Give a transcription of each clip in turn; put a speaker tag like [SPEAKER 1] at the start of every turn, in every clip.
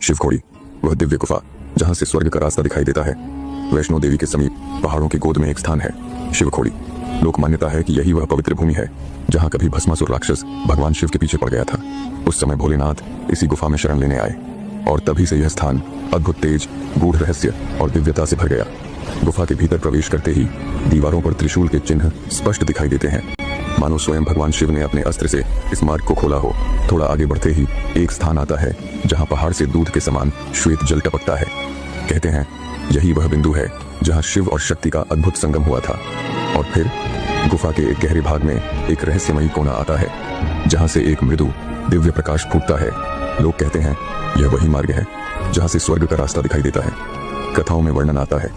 [SPEAKER 1] शिवखोड़ी, वह दिव्य गुफा जहां से स्वर्ग का रास्ता दिखाई देता है। वैष्णो देवी के समीप पहाड़ों की गोद में एक स्थान है, शिवखोड़ी। लोक मान्यता है कि यही वह पवित्र भूमि है जहां कभी भस्मासुर राक्षस भगवान शिव के पीछे पड़ गया था। उस समय भोलेनाथ इसी गुफा में शरण लेने आए और तभी से यह स्थान अद्भुत तेज, गूढ़ रहस्य और दिव्यता से भर गया। गुफा के भीतर प्रवेश करते ही दीवारों पर त्रिशूल के चिन्ह स्पष्ट दिखाई देते हैं, मानो स्वयं भगवान शिव ने अपने अस्त्र से इस मार्ग को खोला हो। थोड़ा आगे बढ़ते ही एक स्थान आता है जहां पहाड़ से दूध के समान श्वेत जल टपकता है। कहते हैं यही वह बिंदु है जहां शिव और शक्ति का अद्भुत संगम हुआ था। और फिर गुफा के एक गहरे भाग में एक रहस्यमयी कोना आता है जहां से एक मृदु दिव्य प्रकाश फूटता है। लोग कहते हैं यह वही मार्ग है जहां से स्वर्ग का रास्ता दिखाई देता है। कथाओं में वर्णन आता है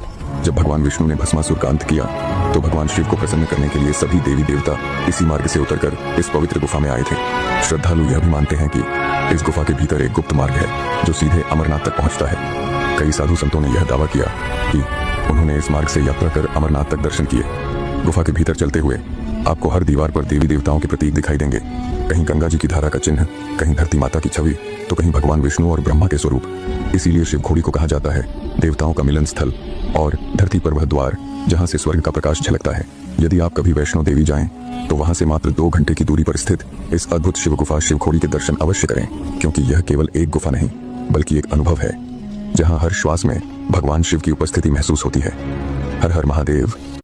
[SPEAKER 1] जब भगवान विष्णु ने भस्मासुर का अंत किया तो भगवान शिव को प्रसन्न करने के लिए सभी देवी देवता इसी मार्ग से उतरकर इस पवित्र गुफा में आए थे। श्रद्धालु यह भी मानते हैं कि इस गुफा के भीतर एक गुप्त मार्ग है जो सीधे अमरनाथ तक पहुंचता है। कई साधु संतों ने यह दावा किया कि उन्होंने इस मार्ग से यात्रा कर अमरनाथ तक दर्शन किए। गुफा के भीतर चलते हुए आपको हर दीवार पर देवी देवताओं के प्रतीक दिखाई देंगे, कहीं गंगा जी की धारा का चिन्ह, कहीं धरती माता की छवि, तो कहीं भगवान विष्णु और ब्रह्मा के स्वरूप। इसीलिए शिवखोड़ी को कहा जाता है देवताओं का मिलन स्थल और धरती पर वह द्वार जहां से स्वर्ग का प्रकाश झलकता है। यदि आप कभी वैष्णो देवी जाएं तो वहां से मात्र 2 घंटे की दूरी पर स्थित इस अद्भुत शिव गुफा शिवखोड़ी के दर्शन अवश्य करें, क्योंकि यह केवल एक गुफा नहीं बल्कि एक अनुभव है जहां हर श्वास में भगवान शिव की उपस्थिति महसूस होती है। हर हर महादेव।